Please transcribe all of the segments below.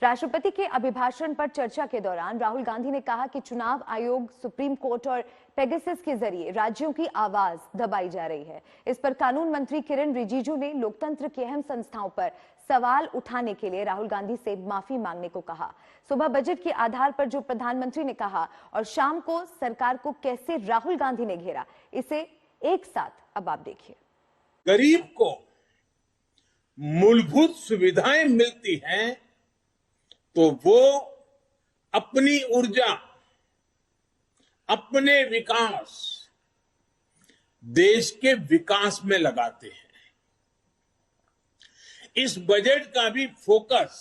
राष्ट्रपति के अभिभाषण पर चर्चा के दौरान राहुल गांधी ने कहा कि चुनाव आयोग, सुप्रीम कोर्ट और पेगासस के जरिए राज्यों की आवाज दबाई जा रही है। इस पर कानून मंत्री किरेन रिजिजू ने लोकतंत्र की अहम संस्थाओं पर सवाल उठाने के लिए राहुल गांधी से माफी मांगने को कहा। सुबह बजट के आधार पर जो प्रधानमंत्री ने कहा और शाम को सरकार को कैसे राहुल गांधी ने घेरा, इसे एक साथ अब आप देखिए। गरीब को मूलभूत सुविधाएं मिलती हैं तो वो अपनी ऊर्जा, अपने विकास, देश के विकास में लगाते हैं। इस बजट का भी फोकस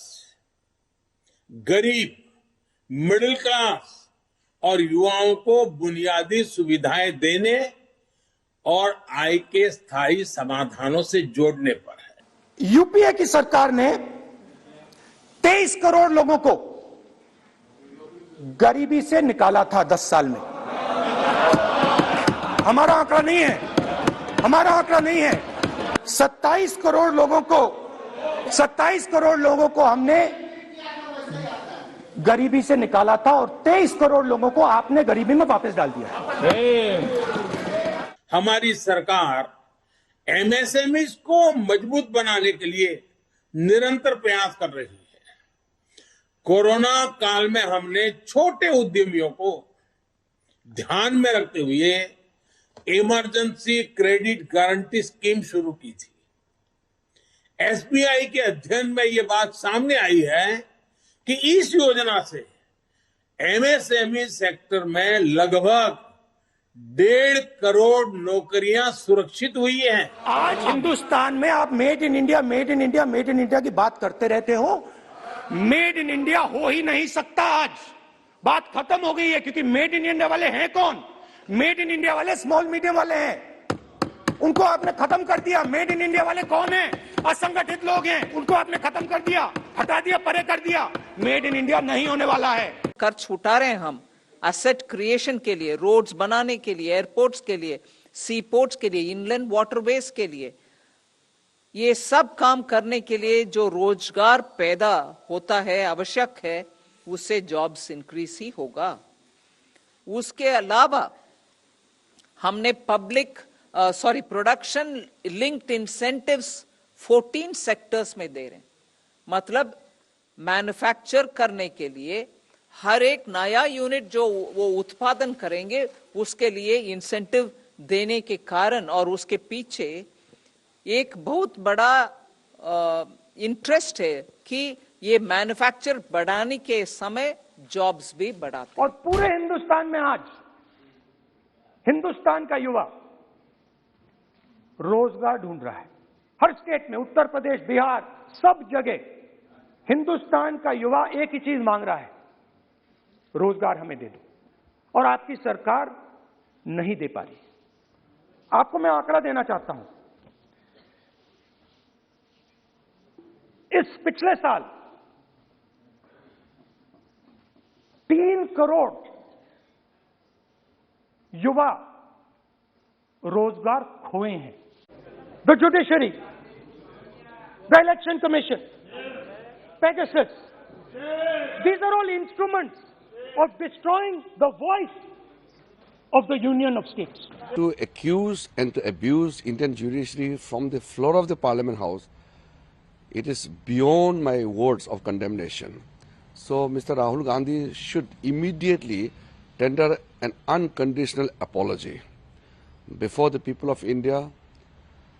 गरीब, मिडिल क्लास और युवाओं को बुनियादी सुविधाएं देने और आय के स्थायी समाधानों से जोड़ने पर है। यूपीए की सरकार ने 23 करोड़ लोगों को गरीबी से निकाला था 10 साल में। हमारा आंकड़ा नहीं है, हमारा आंकड़ा नहीं है। 27 करोड़ लोगों को हमने गरीबी से निकाला था और 23 करोड़ लोगों को आपने गरीबी में वापस डाल दिया। हमारी सरकार एमएसएमईज को मजबूत बनाने के लिए निरंतर प्रयास कर रही है। कोरोना काल में हमने छोटे उद्यमियों को ध्यान में रखते हुए इमरजेंसी क्रेडिट गारंटी स्कीम शुरू की थी। एसबीआई के अध्ययन में ये बात सामने आई है कि इस योजना से एमएसएमई सेक्टर में लगभग 1.5 करोड़ नौकरियां सुरक्षित हुई हैं। आज हिंदुस्तान में आप made in India, made in India, made in India की बात करते रहते हो। मेड इन इंडिया हो ही नहीं सकता। आज बात खत्म हो गई है, क्योंकि मेड इन इंडिया वाले हैं कौन? मेड इन इंडिया वाले स्मॉल मीडियम वाले हैं, उनको आपने खत्म कर दिया। मेड इन इंडिया वाले कौन हैं? असंगठित लोग हैं, उनको आपने खत्म कर दिया, हटा दिया, परे कर दिया। मेड इन इंडिया नहीं होने वाला है। कर छुटा रहे हैं हम एसेट क्रिएशन के लिए, रोड्स बनाने के लिए, एयरपोर्ट्स के लिए, सी पोर्ट्स के लिए, इनलैंड वाटरवेज के लिए। ये सब काम करने के लिए जो रोजगार पैदा होता है, आवश्यक है, उससे जॉब्स इंक्रीज ही होगा। उसके अलावा हमने प्रोडक्शन लिंक्ड इंसेंटिव्स 14 सेक्टर्स में दे रहे हैं। मतलब मैन्युफैक्चर करने के लिए हर एक नया यूनिट जो वो उत्पादन करेंगे उसके लिए इंसेंटिव देने के कारण, और उसके पीछे एक बहुत बड़ा इंटरेस्ट है कि ये मैन्युफैक्चर बढ़ाने के समय जॉब्स भी बढ़ाते। और पूरे हिंदुस्तान में आज हिंदुस्तान का युवा रोजगार ढूंढ रहा है। हर स्टेट में, उत्तर प्रदेश, बिहार, सब जगह हिंदुस्तान का युवा एक ही चीज मांग रहा है, रोजगार हमें दे दो। और आपकी सरकार नहीं दे पा रही। आपको मैं आंकड़ा देना चाहता हूं। इस पिछले साल 3 करोड़ युवा रोजगार खोए हैं। The judiciary, the election commission, Pegasus, these are all instruments of destroying the voice of the Union of States. To accuse and to abuse Indian judiciary from the floor of the Parliament House, it is beyond my words of condemnation. So Mr. Rahul Gandhi should immediately tender an unconditional apology before the people of India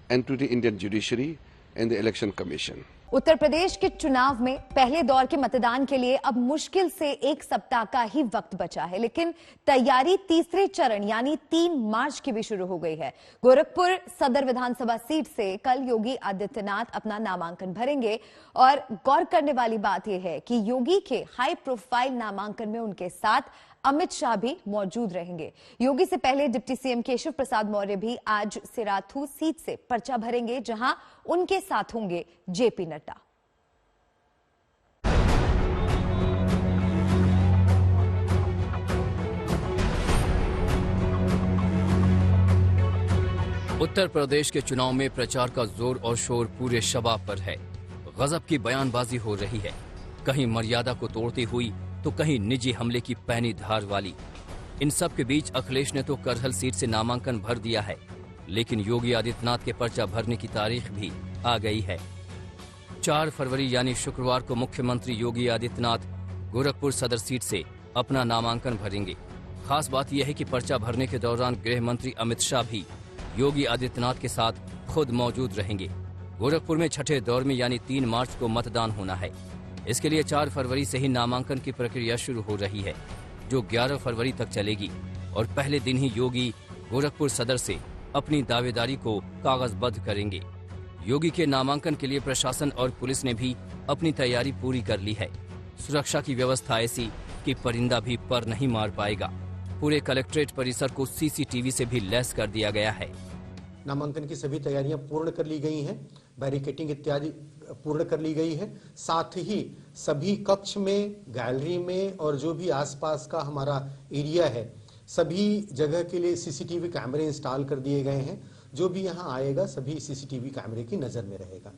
and to the Indian judiciary and the Election Commission. Uttar Pradesh के चुनाव में पहले दौर के मतदान के लिए अब मुश्किल से 1 सप्ताह का ही वक्त बचा है, लेकिन तैयारी तीसरे चरण यानी 3 मार्च की भी शुरू हो गई है। गोरखपुर सदर विधानसभा सीट से कल योगी आदित्यनाथ अपना नामांकन भरेंगे और गौर करने वाली बात यह है कि योगी के हाई प्रोफाइल नामांकन में उनके साथ अमित शाह भी मौजूद रहेंगे। योगी से पहले डिप्टी सीएम केशव प्रसाद मौर्य भी आज सिराथू सीट से पर्चा भरेंगे, जहां उनके साथ होंगे जेपी नड्डा। उत्तर प्रदेश के चुनाव में प्रचार का जोर और शोर पूरे शबाब पर है। गजब की बयानबाजी हो रही है। कहीं मर्यादा को तोड़ती हुई तो कहीं निजी हमले की पैनी धार वाली। इन सब के बीच अखिलेश ने तो करहल सीट से नामांकन भर दिया है, लेकिन योगी आदित्यनाथ के पर्चा भरने की तारीख भी आ गई है। 4 फरवरी यानी शुक्रवार को मुख्यमंत्री योगी आदित्यनाथ गोरखपुर सदर सीट से अपना नामांकन भरेंगे। खास बात यह है कि पर्चा भरने के दौरान गृह मंत्री अमित शाह भी योगी आदित्यनाथ के साथ खुद मौजूद रहेंगे। गोरखपुर में छठे दौर में यानी 3 मार्च को मतदान होना है। इसके लिए 4 फरवरी से ही नामांकन की प्रक्रिया शुरू हो रही है, जो 11 फरवरी तक चलेगी और पहले दिन ही योगी गोरखपुर सदर से अपनी दावेदारी को कागजबद्ध करेंगे। योगी के नामांकन के लिए प्रशासन और पुलिस ने भी अपनी तैयारी पूरी कर ली है। सुरक्षा की व्यवस्था ऐसी कि परिंदा भी पर नहीं मार पाएगा। पूरे कलेक्ट्रेट परिसर को सीसीटीवी से भी लैस कर दिया गया है। नामांकन की सभी तैयारियां पूर्ण कर ली गई हैं, बैरिकेटिंग इत्यादि पूर्ण कर ली गई है। साथ ही सभी कक्ष में, गैलरी में और जो भी आसपास का हमारा एरिया है, सभी जगह के लिए सीसीटीवी कैमरे इंस्टॉल कर दिए गए हैं। जो भी यहाँ आएगा सभी सीसीटीवी कैमरे की नजर में रहेगा।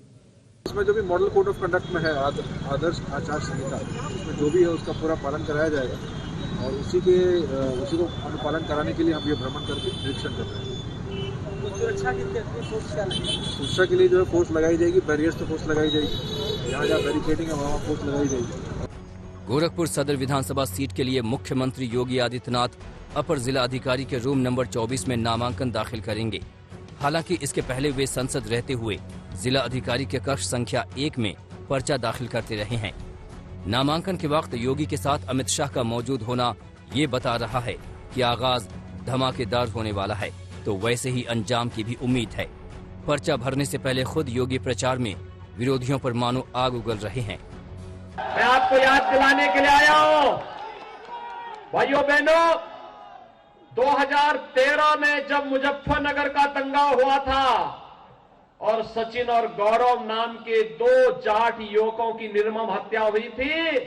इसमें जो भी मॉडल कोड ऑफ कंडक्ट में है आदर्श आचार संहिता, उसमें जो भी है उसका पूरा पालन कराया जाएगा और उसी को अनुपालन कराने के लिए हम ये भ्रमण करके निरीक्षण कर रहे हैं। सुरक्षा के लिए जो है फोर्स लगाई जाएगी, बैरियर्स तो फोर्स लगाई जाएगी, जहाँ जहाँ बैरिकेडिंग है वहाँ फोर्स लगाई जाएगी। गोरखपुर सदर विधानसभा सीट के लिए मुख्यमंत्री योगी आदित्यनाथ अपर जिला अधिकारी के रूम नंबर 24 में नामांकन दाखिल करेंगे। हालांकि इसके पहले वे संसद रहते हुए जिला अधिकारी के कक्ष संख्या 1 में पर्चा दाखिल करते रहे हैं। नामांकन के वक्त योगी के साथ अमित शाह का मौजूद होना ये बता रहा है कि आगाज धमाकेदार होने वाला है, तो वैसे ही अंजाम की भी उम्मीद है। पर्चा भरने से पहले खुद योगी प्रचार में विरोधियों पर मानो आग उगल रहे हैं। मैं आपको याद दिलाने के लिए आया हूं, भाइयों बहनों, 2013 में जब मुजफ्फरनगर का दंगा हुआ था और सचिन और गौरव नाम के 2 जाट युवकों की निर्मम हत्या हुई थी,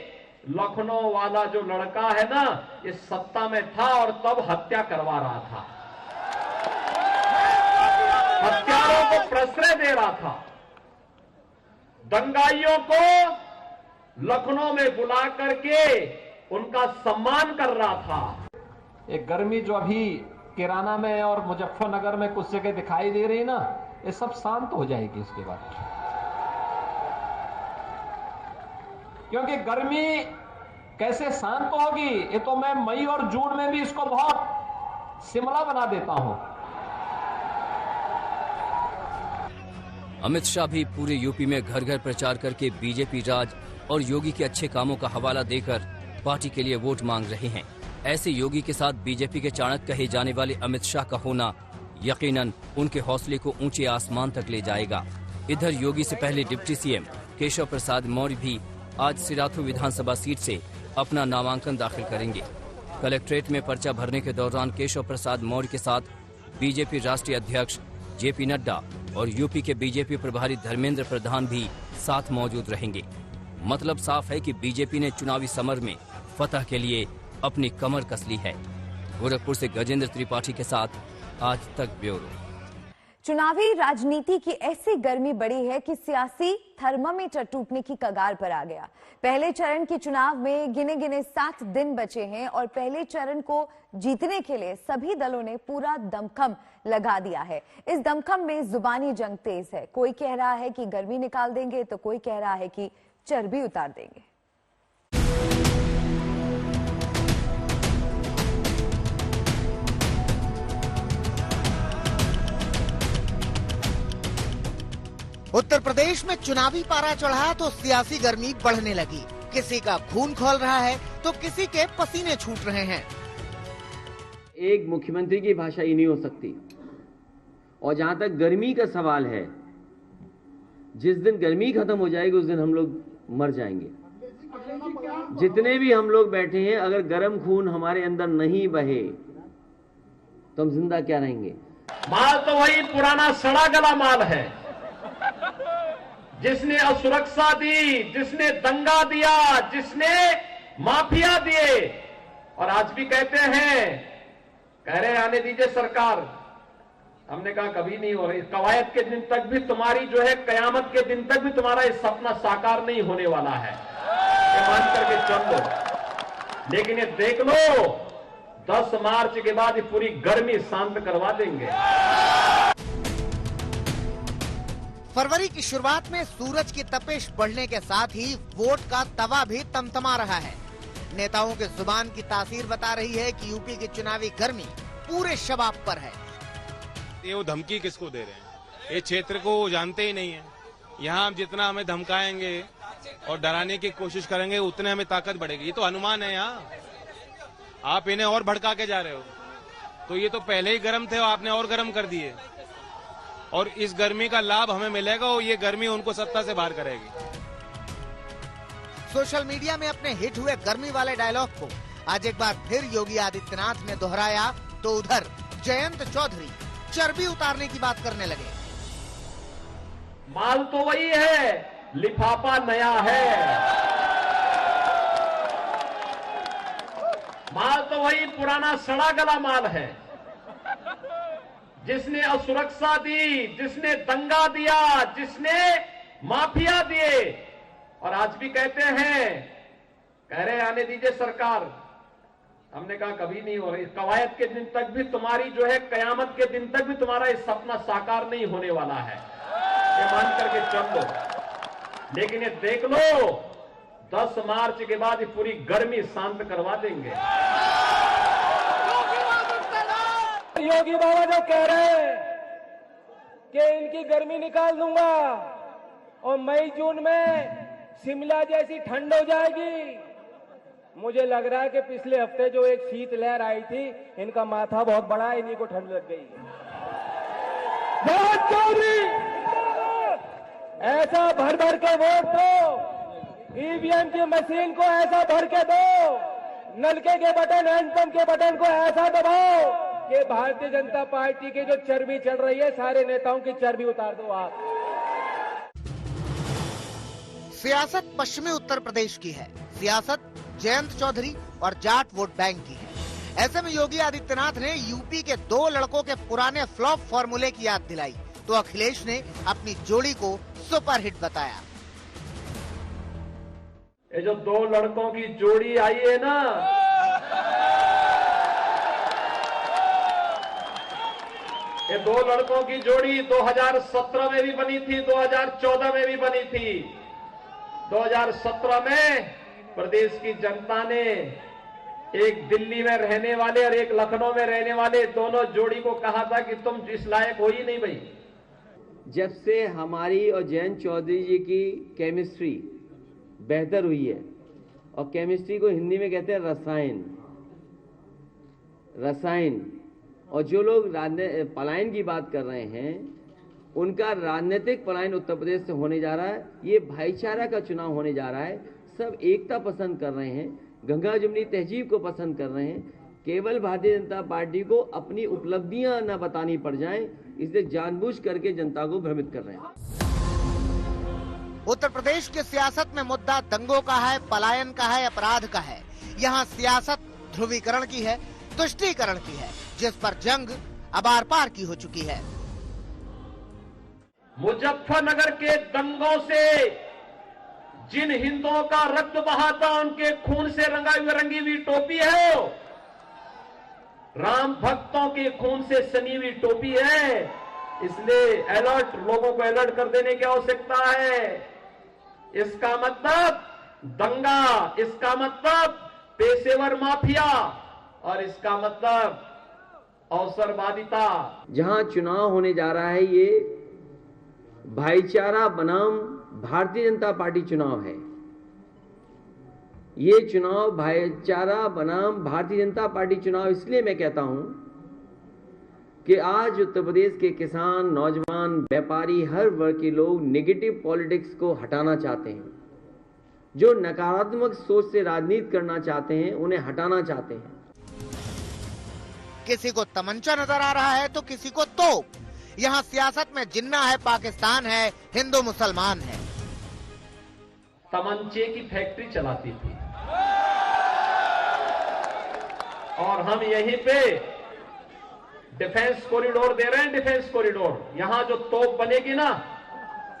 लखनऊ वाला जो लड़का है ना, इस सत्ता में था और तब हत्या करवा रहा था, हत्यारों को प्रश्रय दे रहा था, दंगाइयों को लखनऊ में बुला करके उनका सम्मान कर रहा था। एक गर्मी जो अभी किराना में और मुजफ्फरनगर में कुछ जगह दिखाई दे रही ना, ये सब शांत हो जाएगी इसके बाद, क्योंकि गर्मी कैसे शांत होगी ये तो मैं मई और जून में भी इसको बहुत शिमला बना देता हूं। अमित शाह भी पूरे यूपी में घर घर प्रचार करके बीजेपी राज और योगी के अच्छे कामों का हवाला देकर पार्टी के लिए वोट मांग रहे हैं। ऐसे योगी के साथ बीजेपी के चाणक्य कहे जाने वाले अमित शाह का होना यकीनन उनके हौसले को ऊंचे आसमान तक ले जाएगा। इधर योगी से पहले डिप्टी सीएम केशव प्रसाद मौर्य भी आज सिराथू विधानसभा सीट से अपना नामांकन दाखिल करेंगे। कलेक्ट्रेट में पर्चा भरने के दौरान केशव प्रसाद मौर्य के साथ बीजेपी राष्ट्रीय अध्यक्ष जेपी नड्डा और यूपी के बीजेपी प्रभारी धर्मेंद्र प्रधान भी साथ मौजूद रहेंगे। मतलब साफ है कि बीजेपी ने चुनावी समर में फतह के लिए अपनी कमर कस ली है। गोरखपुर से गजेंद्र त्रिपाठी के साथ आज तक ब्यूरो। चुनावी राजनीति की ऐसी गर्मी बढ़ी है कि सियासी थर्मामीटर टूटने की कगार पर आ गया। पहले चरण के चुनाव में गिने गिने 7 दिन बचे हैं और पहले चरण को जीतने के लिए सभी दलों ने पूरा दमखम लगा दिया है। इस दमखम में जुबानी जंग तेज है। कोई कह रहा है कि गर्मी निकाल देंगे तो कोई कह रहा है कि चर्बी उतार देंगे। उत्तर प्रदेश में चुनावी पारा चढ़ा तो सियासी गर्मी बढ़ने लगी। किसी का खून खौल रहा है तो किसी के पसीने छूट रहे हैं। एक मुख्यमंत्री की भाषा ही नहीं हो सकती। और जहां तक गर्मी का सवाल है, जिस दिन गर्मी खत्म हो जाएगी उस दिन हम लोग मर जाएंगे। जितने भी हम लोग बैठे हैं, अगर गर्म खून हमारे अंदर नहीं बहे तो हम जिंदा क्या रहेंगे? माल तो वही पुराना सड़ा गला माल है, जिसने असुरक्षा दी, जिसने दंगा दिया, जिसने माफिया दिए। और आज भी कहते हैं, कह रहे आने दीजिए सरकार। हमने कहा कभी नहीं हो रही। कवायद के दिन तक भी तुम्हारी जो है, कयामत के दिन तक भी तुम्हारा ये सपना साकार नहीं होने वाला है। ये मान करके चल लो, लेकिन ये देख लो 10 मार्च के बाद ये पूरी गर्मी शांत करवा देंगे। फरवरी की शुरुआत में सूरज की तपिश बढ़ने के साथ ही वोट का तवा भी तमतमा रहा है। नेताओं के जुबान की तासीर बता रही है कि यूपी की चुनावी गर्मी पूरे शबाब पर है। ये वो धमकी किसको दे रहे हैं? ये क्षेत्र को जानते ही नहीं है। यहाँ हम जितना हमें धमकाएंगे और डराने की कोशिश करेंगे उतने हमें ताकत बढ़ेगी। ये तो अनुमान है। यहाँ आप इन्हें और भड़का के जा रहे हो। तो ये तो पहले ही गर्म थे, आपने और गर्म कर दिए, और इस गर्मी का लाभ हमें मिलेगा और ये गर्मी उनको सत्ता से बाहर करेगी। सोशल मीडिया में अपने हिट हुए गर्मी वाले डायलॉग को आज एक बार फिर योगी आदित्यनाथ ने दोहराया तो उधर जयंत चौधरी चर्बी उतारने की बात करने लगे। माल तो वही है, लिफाफा नया है। माल तो वही पुराना सड़ा गला माल है। जिसने असुरक्षा दी, जिसने दंगा दिया, जिसने माफिया दिए, और आज भी कहते हैं, कह रहे आने दीजिए सरकार। हमने कहा कभी नहीं हो रही। कवायद के दिन तक भी तुम्हारी जो है, कयामत के दिन तक भी तुम्हारा ये सपना साकार नहीं होने वाला है। ये मान करके चल लो, लेकिन ये देख लो 10 मार्च के बाद ये पूरी गर्मी शांत करवा देंगे। योगी बाबा जो कह रहे हैं कि इनकी गर्मी निकाल दूंगा और मई जून में शिमला जैसी ठंड हो जाएगी, मुझे लग रहा है कि पिछले हफ्ते जो एक शीत लहर आई थी, इनका माथा बहुत बड़ा है, इन्हीं को ठंड लग गई। जयंत चौधरी ऐसा भर भर के वोट दो, ईवीएम की मशीन को ऐसा भर के दो, नलके के बटन, हैंडपंप के बटन को ऐसा दबाओ कि भारतीय जनता पार्टी की जो चर्बी चढ़ रही है, सारे नेताओं की चर्बी उतार दो आप। सियासत पश्चिमी उत्तर प्रदेश की है। सियासत जयंत चौधरी और जाट वोट बैंक की है। ऐसे में योगी आदित्यनाथ ने यूपी के 2 लड़कों के पुराने फ्लॉप फॉर्मूले की याद दिलाई तो अखिलेश ने अपनी जोड़ी को सुपरहिट बताया। ये जो 2 लड़कों की जोड़ी आई है ना, ये 2 लड़कों की जोड़ी 2017 में भी बनी थी, 2014 में भी बनी थी। 2017 में प्रदेश की जनता ने एक दिल्ली में रहने वाले और एक लखनऊ में रहने वाले दोनों जोड़ी को कहा था कि तुम इस लायक हो ही नहीं भाई। जब से हमारी और जयंत चौधरी जी की केमिस्ट्री बेहतर हुई है, और केमिस्ट्री को हिंदी में कहते हैं रसायन, और जो लोग पलायन की बात कर रहे हैं, उनका राजनीतिक पलायन उत्तर प्रदेश से होने जा रहा है। ये भाईचारा का चुनाव होने जा रहा है। सब एकता पसंद कर रहे हैं, गंगा जमुनी तहजीब को पसंद कर रहे हैं। केवल भारतीय जनता पार्टी को अपनी उपलब्धियां न बतानी पड़ जाएं, इसलिए जानबूझ करके जनता को भ्रमित कर रहे हैं। उत्तर प्रदेश की सियासत में मुद्दा दंगों का है, पलायन का है, अपराध का है। यहाँ सियासत ध्रुवीकरण की है, तुष्टीकरण की है, जिस पर जंग अब आर पार की हो चुकी है। मुजफ्फरनगर के दंगों से जिन हिंदुओं का रक्त बहा था, उनके खून से रंगी हुई टोपी है, राम भक्तों के खून से सनी हुई टोपी है। इसलिए अलर्ट, लोगों को अलर्ट कर देने की आवश्यकता है। इसका मतलब दंगा, इसका मतलब पेशेवर माफिया, और इसका मतलब अवसरवादिता। जहां चुनाव होने जा रहा है, ये भाईचारा बनाम भारतीय जनता पार्टी चुनाव है। ये चुनाव भाईचारा बनाम भारतीय जनता पार्टी चुनाव इसलिए मैं कहता हूं कि आज उत्तर प्रदेश के किसान, नौजवान, व्यापारी, हर वर्ग के लोग नेगेटिव पॉलिटिक्स को हटाना चाहते हैं। जो नकारात्मक सोच से राजनीति करना चाहते हैं, उन्हें हटाना चाहते हैं। किसी को तमंचा नजर आ रहा है तो किसी को तोप। यहाँ सियासत में जिन्ना है, पाकिस्तान है, हिंदू मुसलमान है। तमंचे की फैक्ट्री चलाती थी, और हम यहीं पे डिफेंस कॉरिडोर दे रहे हैं। डिफेंस कॉरिडोर, यहां जो तोप बनेगी ना,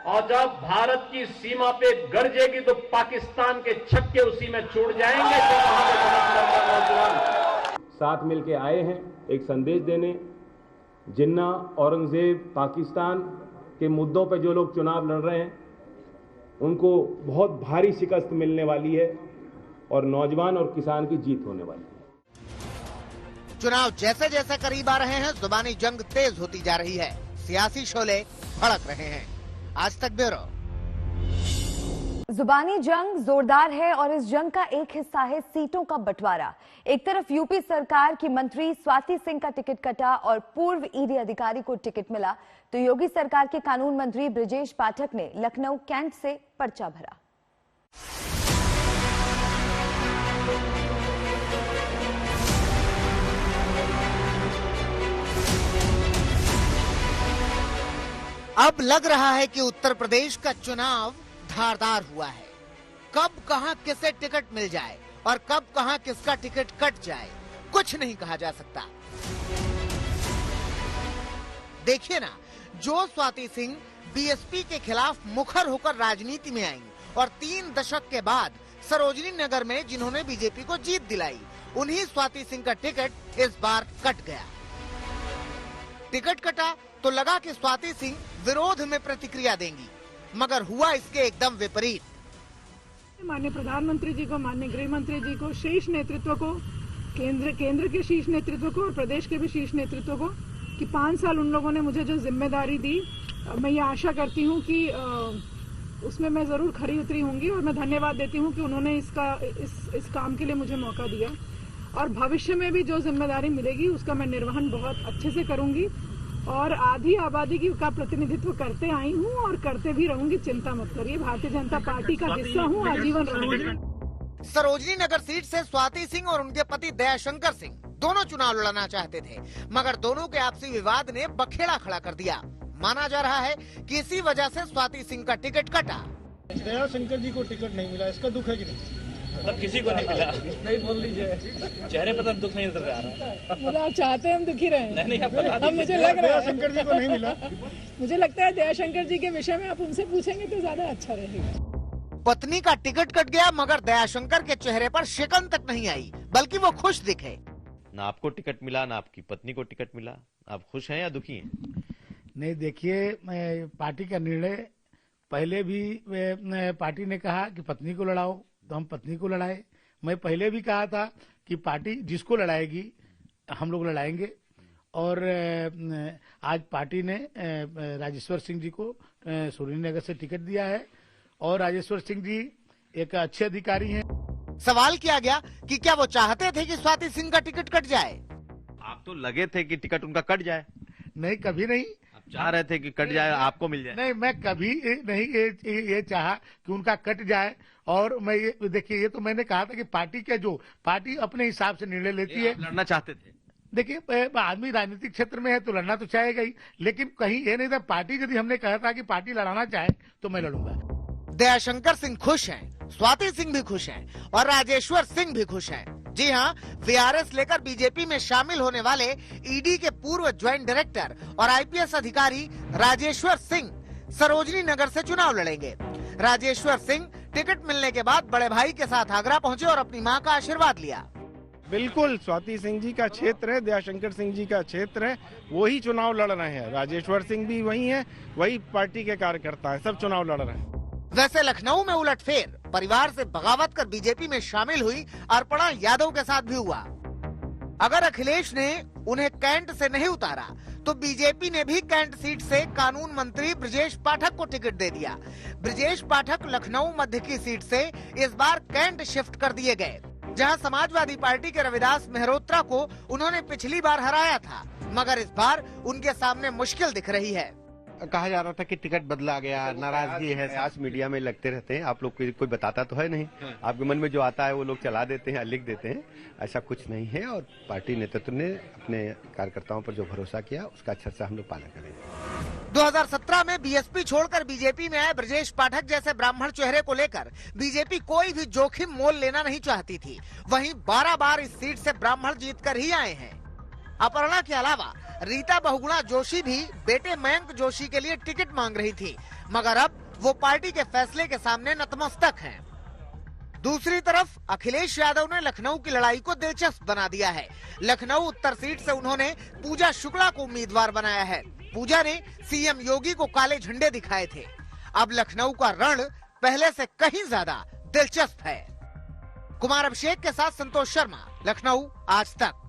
और जब भारत की सीमा पे गरजेगी तो पाकिस्तान के छक्के उसी में छूट जाएंगे। जो वहां पे नौजवान साथ मिलके आए हैं एक संदेश देने। जिन्ना, औरंगजेब, पाकिस्तान के मुद्दों पे जो लोग चुनाव लड़ रहे हैं उनको बहुत भारी शिकस्त मिलने वाली है और नौजवान और किसान की जीत होने वाली है। चुनाव जैसे जैसे करीब आ रहे हैं, जुबानी जंग तेज होती जा रही है, सियासी शोले भड़क रहे हैं। आज तक ब्यूरो। जुबानी जंग जोरदार है और इस जंग का एक हिस्सा है सीटों का बंटवारा। एक तरफ यूपी सरकार की मंत्री स्वाति सिंह का टिकट कटा और पूर्व ईडी अधिकारी को टिकट मिला, तो योगी सरकार के कानून मंत्री ब्रजेश पाठक ने लखनऊ कैंट से पर्चा भरा। अब लग रहा है कि उत्तर प्रदेश का चुनाव धारदार हुआ है। कब कहां किसे टिकट मिल जाए और कब कहां किसका टिकट कट जाए, कुछ नहीं कहा जा सकता। देखिए ना, जो स्वाति सिंह बीएसपी के खिलाफ मुखर होकर राजनीति में आई और 3 दशक के बाद सरोजनी नगर में जिन्होंने बीजेपी को जीत दिलाई, उन्हीं स्वाति सिंह का टिकट इस बार कट गया। टिकट कटा तो लगा कि स्वाति सिंह विरोध में प्रतिक्रिया देंगी, मगर हुआ इसके एकदम विपरीत। माननीय प्रधानमंत्री जी को, माननीय गृह मंत्री जी को, शीर्ष नेतृत्व को, केंद्र के शीर्ष नेतृत्व को और प्रदेश के भी शीर्ष नेतृत्व को कि 5 साल उन लोगों ने मुझे जो जिम्मेदारी दी, मैं ये आशा करती हूँ कि उसमें मैं जरूर खरी उतरी होंगी और मैं धन्यवाद देती हूँ कि उन्होंने इस काम के लिए मुझे मौका दिया और भविष्य में भी जो जिम्मेदारी मिलेगी उसका मैं निर्वहन बहुत अच्छे से करूंगी और आधी आबादी का प्रतिनिधित्व करते आई हूँ और करते भी रहूंगी। चिंता मत करिए, भारतीय जनता पार्टी का हिस्सा हूँ, आजीवन रहूंगी। सरोजनी नगर सीट से स्वाति सिंह और उनके पति दयाशंकर सिंह दोनों चुनाव लड़ना चाहते थे, मगर दोनों के आपसी विवाद ने बखेड़ा खड़ा कर दिया। माना जा रहा है कि इसी वजह से स्वाति सिंह का टिकट कटा। दयाशंकर जी को टिकट नहीं मिला, इसका दुख है कि नहीं? मतलब किसी को नहीं मिला, नहीं बोल लीजिए, चेहरे पर दुख नहीं नजर आ रहा। मतलब आप चाहते हैं हम दुखी रहे? नहीं, आप बता दीजिए। मुझे लग रहा है दयाशंकर जी को नहीं मिला। मुझे लगता है दयाशंकर जी के विषय में आप उनसे पूछेंगे तो ज्यादा अच्छा रहेगा। पत्नी का टिकट कट गया, मगर दयाशंकर के चेहरे पर शिकन तक नहीं आई, बल्कि वो खुश दिखे। ना आपको टिकट मिला, ना आपकी पत्नी को टिकट मिला, आप खुश हैं या दुखी हैं? नहीं, देखिए, पार्टी का निर्णय पहले भी पार्टी ने कहा कि पत्नी को लड़ाओ, तो हम पत्नी को लड़ाए। मैं पहले भी कहा था कि पार्टी जिसको लड़ाएगी हम लोग लड़ाएंगे और आज पार्टी ने राजेश्वर सिंह जी को सरोजनी नगर से टिकट दिया है और राजेश्वर सिंह जी एक अच्छे अधिकारी हैं। सवाल किया गया कि क्या वो चाहते थे कि स्वाति सिंह का टिकट कट जाए। आप तो लगे थे कि टिकट उनका कट जाए। नहीं, कभी नहीं। चाह रहे थे कि कट जाए, आपको मिल जाए। नहीं, मैं कभी नहीं ये चाहा कि उनका कट जाए और मैं ये देखिए, ये तो मैंने कहा था कि पार्टी अपने हिसाब से निर्णय लेती है। लड़ना चाहते थे। देखिए, आदमी राजनीतिक क्षेत्र में है तो लड़ना तो चाहेगा ही, लेकिन कहीं ये नहीं था पार्टी, यदि हमने कहा था कि पार्टी लड़ाना चाहे तो मैं लड़ूंगा। दयाशंकर सिंह खुश हैं, स्वाति सिंह भी खुश हैं और राजेश्वर सिंह भी खुश हैं। जी हाँ, वीआरएस लेकर बीजेपी में शामिल होने वाले ईडी के पूर्व ज्वाइंट डायरेक्टर और आईपीएस अधिकारी राजेश्वर सिंह सरोजनी नगर से चुनाव लड़ेंगे। राजेश्वर सिंह टिकट मिलने के बाद बड़े भाई के साथ आगरा पहुंचे और अपनी मां का आशीर्वाद लिया। बिल्कुल, स्वाति सिंह जी का क्षेत्र है, दयाशंकर सिंह जी का क्षेत्र है, वही चुनाव लड़ रहे हैं। राजेश्वर सिंह भी वही है, वही पार्टी के कार्यकर्ता है, सब चुनाव लड़ रहे हैं। वैसे लखनऊ में उलटफेर परिवार से बगावत कर बीजेपी में शामिल हुई अर्पणा यादव के साथ भी हुआ। अगर अखिलेश ने उन्हें कैंट से नहीं उतारा तो बीजेपी ने भी कैंट सीट से कानून मंत्री ब्रजेश पाठक को टिकट दे दिया। ब्रजेश पाठक लखनऊ मध्य की सीट से इस बार कैंट शिफ्ट कर दिए गए, जहां समाजवादी पार्टी के रविदास मेहरोत्रा को उन्होंने पिछली बार हराया था, मगर इस बार उनके सामने मुश्किल दिख रही है। कहा जा रहा था कि टिकट बदला गया, नाराजगी है, आज मीडिया में लगते रहते हैं। आप लोग कोई बताता तो है नहीं, आपके मन में जो आता है वो लोग चला देते हैं, लिख देते हैं। ऐसा कुछ नहीं है और पार्टी नेतृत्व ने अपने कार्यकर्ताओं पर जो भरोसा किया उसका अच्छा से हम लोग पालन करेंगे। 2017 में बीएसपी छोड़कर बीजेपी में आए ब्रजेश पाठक जैसे ब्राह्मण चेहरे को लेकर बीजेपी कोई भी जोखिम मोल लेना नहीं चाहती थी। वहीं 12 बार इस सीट से ब्राह्मण जीत कर ही आए हैं। अपर्णा के अलावा रीता बहुगुणा जोशी भी बेटे मयंक जोशी के लिए टिकट मांग रही थी, मगर अब वो पार्टी के फैसले के सामने नतमस्तक हैं। दूसरी तरफ अखिलेश यादव ने लखनऊ की लड़ाई को दिलचस्प बना दिया है। लखनऊ उत्तर सीट से उन्होंने पूजा शुक्ला को उम्मीदवार बनाया है। पूजा ने सीएम योगी को काले झंडे दिखाए थे। अब लखनऊ का रण पहले से कहीं ज्यादा दिलचस्प है। कुमार अभिषेक के साथ संतोष शर्मा, लखनऊ, आज तक।